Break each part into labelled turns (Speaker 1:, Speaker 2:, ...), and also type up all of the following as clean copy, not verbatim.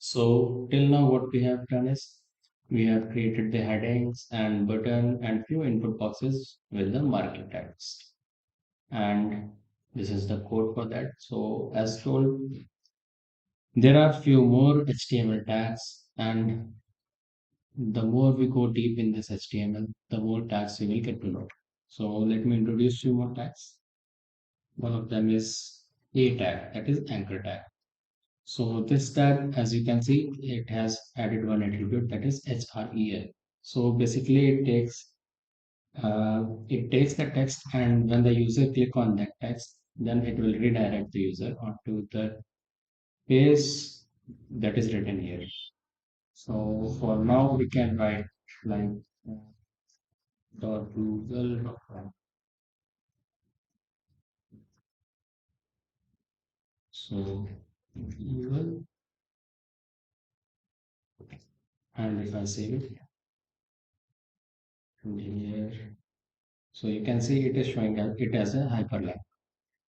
Speaker 1: So till now what we have done is we have created the headings and button and few input boxes with the marking tags. And this is the code for that. So as told, there are few more HTML tags, and the more we go deep in this HTML, the more tags we will get to know. So let me introduce few more tags. One of them is a tag, that is anchor tag. So this tag, as you can see, it has added one attribute, that is href. So basically it takes the text, and when the user click on that text, then it will redirect the user onto the page that is written here. So for now we can write like .google.com. So Google, and if I save it here, so you can see it is showing it as a hyperlink.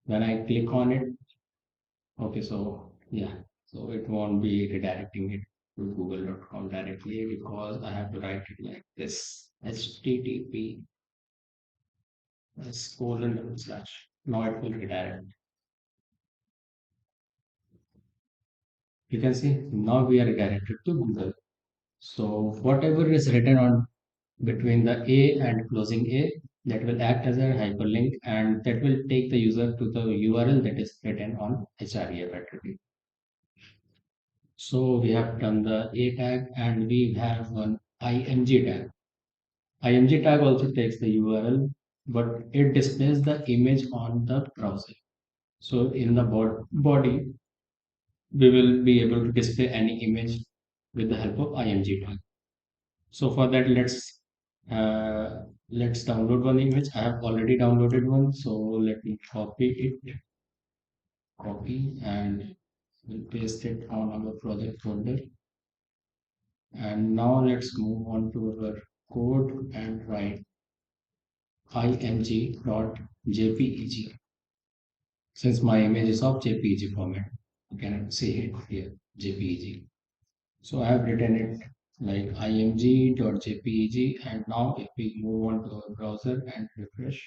Speaker 1: When I click on it, okay, so yeah, so it won't be redirecting it to google.com directly because I have to write it like this http colon double slash. Now it will redirect. You can see now we are redirected to Google. So whatever is written on between the A and closing A, that will act as a hyperlink, and that will take the user to the URL that is written on href attribute. So we have done the A tag, and we have one img tag. Img tag also takes the URL, but it displays the image on the browser. So in the body, we will be able to display any image with the help of img tag. So for that, let's download one image. I have already downloaded one, so let me copy and we'll paste it on our project folder. And now let's move on to our code and write img.jpeg. Since my image is of JPEG format, you can see it here, JPEG. So I have written it like img.jpeg, and now if we move on to our browser and refresh,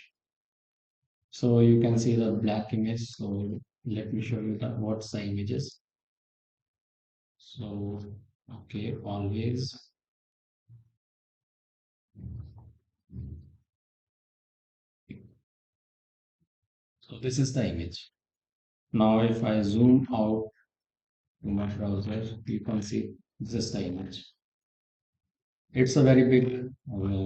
Speaker 1: so you can see the black image. So let me show you the what's the images. So okay, always. So this is the image. Now if I zoom out to my browser, you can see this is the image. It's a very big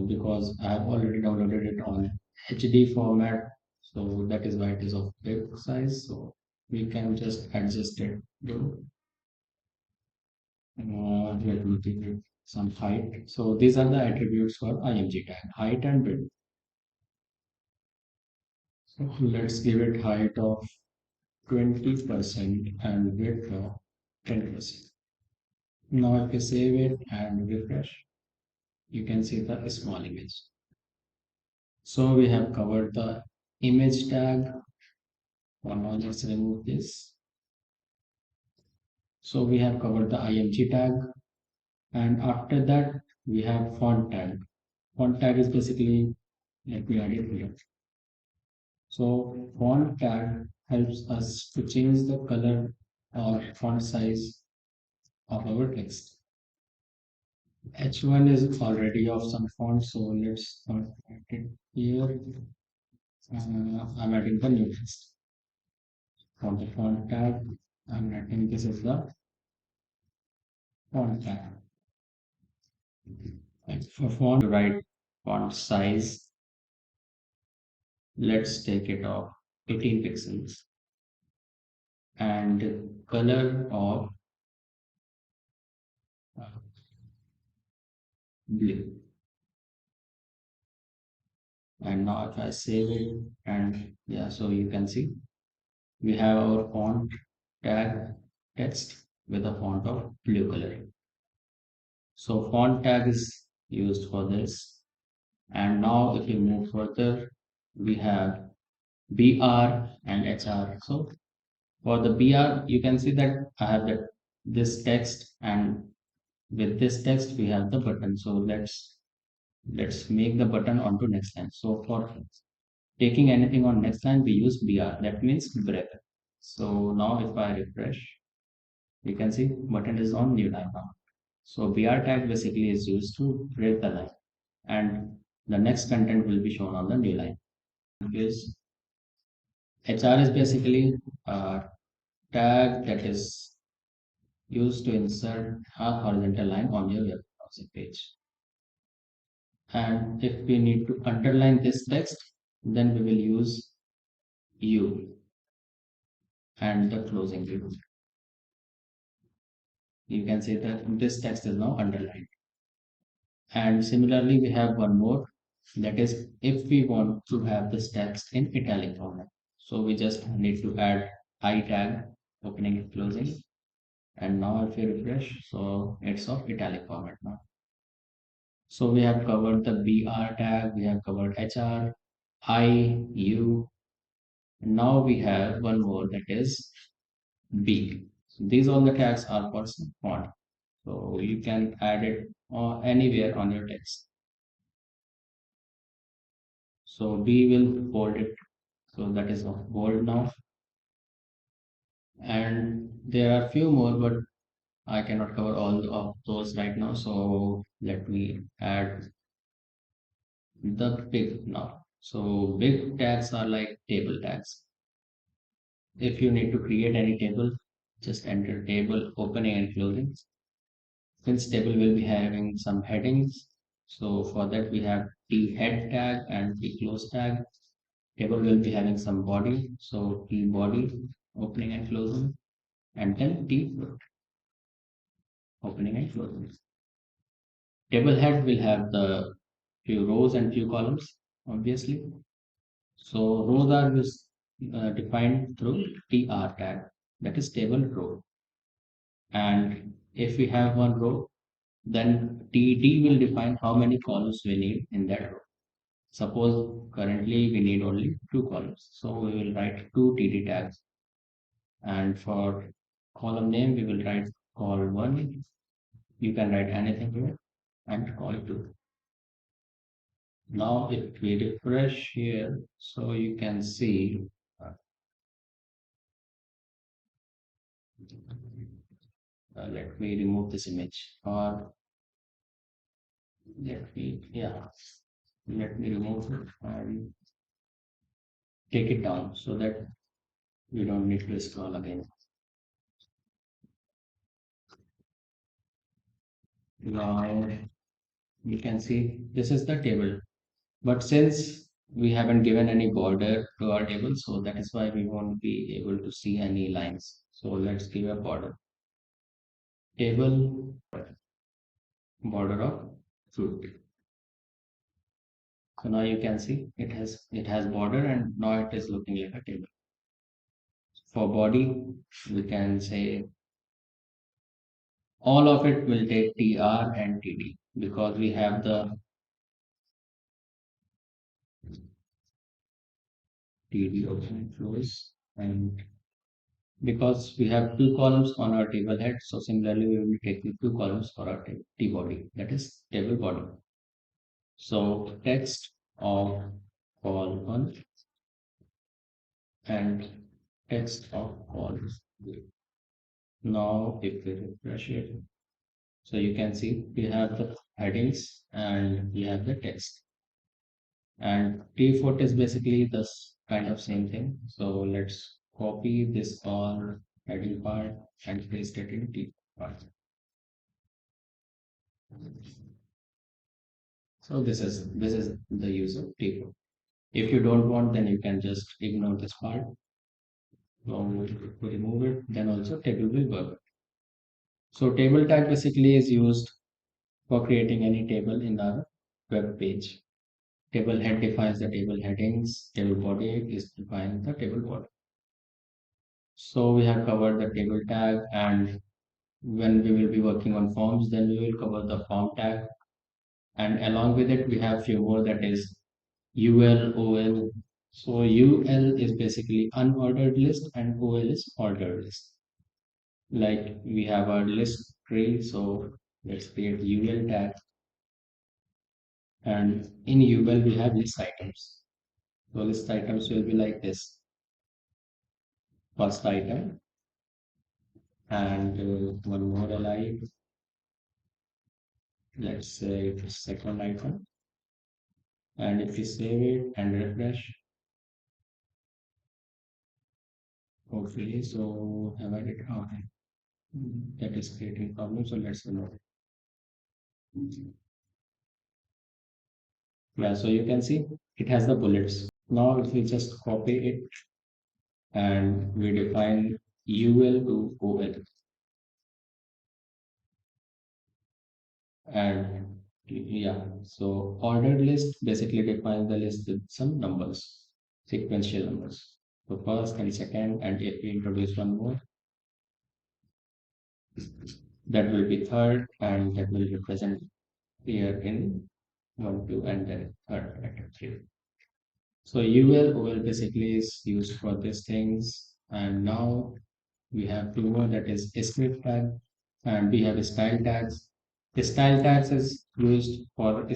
Speaker 1: because I have already downloaded it on HD format, so that is why it is of big size. So we can just adjust it to let me give it some height. So these are the attributes for img tag, height and width. So let's give it height of 20% and width of 10%. Now if you save it and refresh, you can see the small image. So we have covered the image tag. For now, let's remove this. So we have covered the img tag, and after that we have font tag. Font tag is basically, let me add it here. So font tag helps us to change the color or font size of our text. H1 is already of some font, so let's not add it here. I'm adding the new text. For the font tag, I'm adding this is the font tag. And for font, write font size. Let's take it off 18 pixels, and color of uh, blue. And now if I save it, and yeah, so you can see we have our font tag text with a font of blue color. So font tag is used for this. And now if we move further, we have BR and HR. So for the BR, you can see that I have the this text, and with this text we have the button. So let's make the button onto next line. So for taking anything on next line, we use BR. That means break. So now if I refresh, you can see button is on new line now. So BR tag basically is used to break the line, and the next content will be shown on the new line. Is HR is basically a tag that is used to insert a horizontal line on your web browsing page. And if we need to underline this text, then we will use U and the closing U. You can see that this text is now underlined. And similarly, we have one more, that is if we want to have this text in italic format. So we just need to add I tag, opening and closing. And now if you refresh, so it's of italic format now. So we have covered the BR tag, we have covered HR, I, U. Now we have one more, that is B. These all the tags are for font. So you can add it anywhere on your text. So B will bold it. So that is of bold now. And there are few more, but I cannot cover all of those right now. So let me add the big now. So big tags are like table tags. If you need to create any table, just enter table opening and closing. Since table will be having some headings, so for that we have T head tag and T close tag. Table will be having some body, so T body opening and closing, and then T opening and closing. Table head will have the few rows and few columns, obviously. So rows are defined through TR tag, that is table row. And if we have one row, then TD will define how many columns we need in that row. Suppose currently we need only two columns, so we will write two TD tags. And for column name, we will write col1. You can write anything here and col2. Now if we refresh here, so you can see let me remove this image, or let me remove it and take it down so that we don't need to scroll again. Now you can see this is the table, but since we haven't given any border to our table, so that is why we won't be able to see any lines. So let's give a border. Table border of fruit. So now you can see it has border, and now it is looking like a table. For body, we can say all of it will take TR and TD because we have the TD open and close, and because we have two columns on our table head, so similarly we will be taking two columns for our T body, that is table body. So text of call 1 and text of call 2. Now if we refresh it, so you can see we have the headings and we have the text. And T4 is basically this kind of same thing. So let's copy this all heading part and paste it in T part. So this is the use of T4. If you don't want, then you can just ignore this part. So remove it, then also table will work. So table tag basically is used for creating any table in our web page. Table head defines the table headings, table body is defining the table body. So we have covered the table tag, and when we will be working on forms, then we will cover the form tag. And along with it, we have few more, that is UL, OL. So UL is basically unordered list and OL is ordered list. Like we have our list tree, so let's create UL tag, and in UL we have list items. So list items will be like this: first item, and one more li. Let's say second item, and if we save it and refresh, okay, so have I did okay. That is creating problem. So let's remove it. Yeah, so you can see it has the bullets. Now if we just copy it and we define UL to OL, and yeah, so ordered list basically defines the list with some numbers, sequential numbers. So first and second, and if we introduce one more, that will be third, and that will represent here in one, two, and then third and three. So UL, OL basically is used for these things, and now we have two more, that is script tag, and we have style tags. The style tags is used for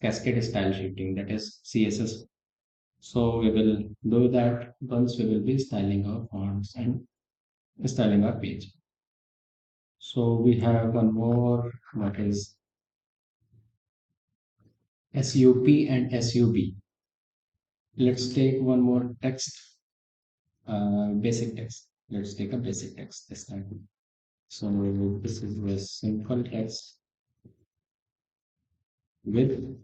Speaker 1: cascade style sheeting, that is CSS. So we will do that once we will be styling our fonts and styling our page. So we have one more, that is SUP and SUB. Let's take one more text, basic text. Let's take a basic text this time. So this is a simple text with,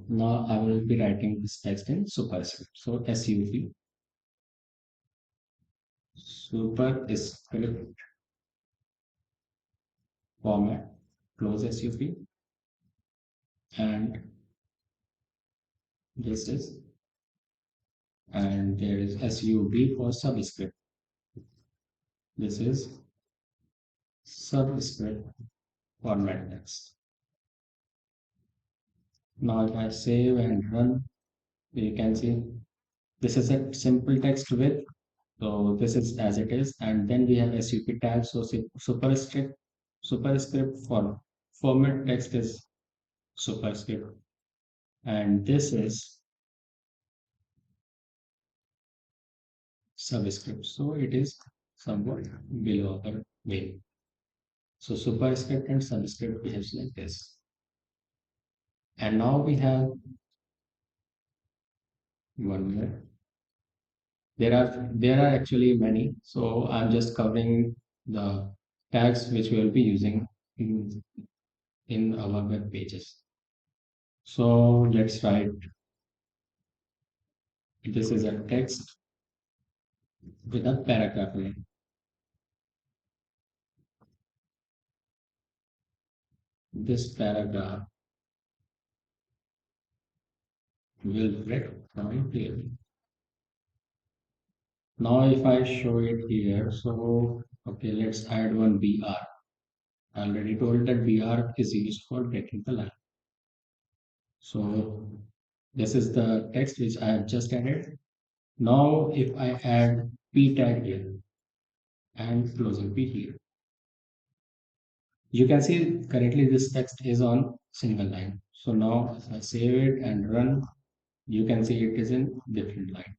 Speaker 1: now I will be writing this text in superscript. So SUP, superscript format, close SUP, and this is, and there is SUB for subscript. This is subscript format text. Now if I save and run, you can see this is a simple text with, so this is as it is, and then we have SUP tag. So superscript for format text is superscript, and this is subscript. So it is somewhat below our way. So superscript and subscript behaves like this. And now we have one more. There are actually many. So I'm just covering the tags which we will be using in our web pages. So let's write, this is a text with a paragraph name. This paragraph will break from here. Now if I show it here, so okay, let's add one BR. I already told that BR is used for breaking the line. So this is the text which I have just added. Now if I add P tag here and closing P here, you can see currently this text is on single line. So now if I save it and run, you can see it is in different line.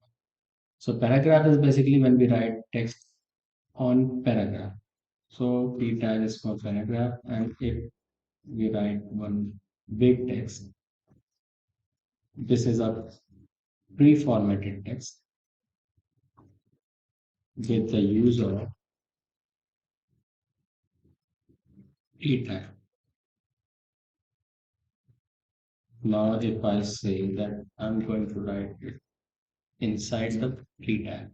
Speaker 1: So paragraph is basically when we write text on paragraph. So P tag is for paragraph, and if we write one big text, this is a pre-formatted text with the use of P tag. Now if I say that I'm going to write it inside the P tag.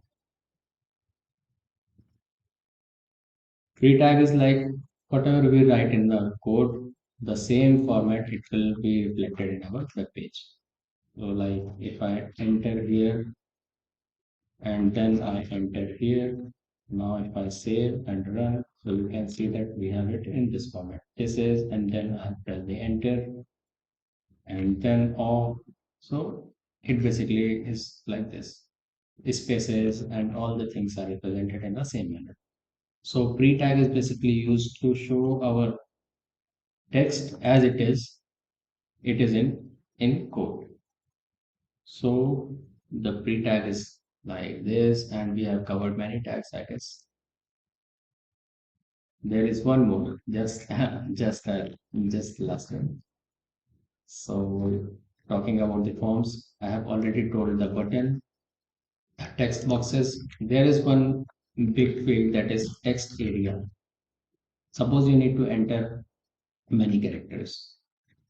Speaker 1: P tag is like whatever we write in the code, the same format it will be reflected in our web page. So like if I enter here and then I enter here, now if I save and run, so you can see that we have it in this format. This is, and then I press the enter and then off. So it basically is like this. spaces, and all the things are represented in the same manner. So pre-tag is basically used to show our text as it is in code. So the pre-tag is like this, and we have covered many tags, I guess. There is one more, just just last one. So talking about the forms, I have already told the button, text boxes. There is one big field that is text area. Suppose you need to enter many characters.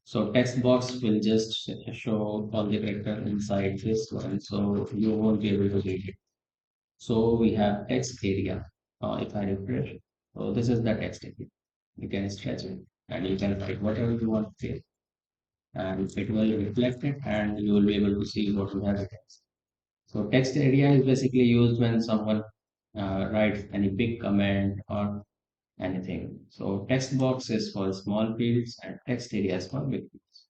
Speaker 1: So text box will just show all the character inside this one, so you won't be able to read it. So we have text area. If I refresh, so this is the text area. You can stretch it and you can write whatever you want to say, and it will reflect it, and you will be able to see what you have written. So text area is basically used when someone writes any big comment or anything. So text box is for small fields and text area is for big fields.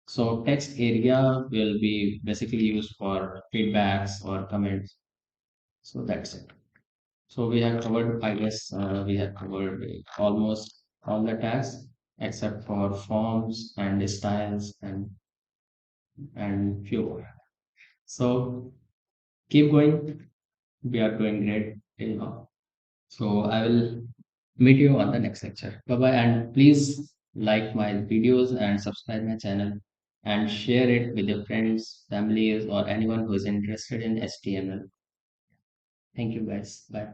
Speaker 1: So text area will be basically used for feedbacks or comments. So that's it. So we have covered, I guess, we have covered almost all the tags except for forms and styles and few more. So keep going. We are doing great till now. So I will meet you on the next lecture. Bye bye, and please like my videos and subscribe my channel and share it with your friends, families, or anyone who is interested in HTML. Thank you guys. Bye.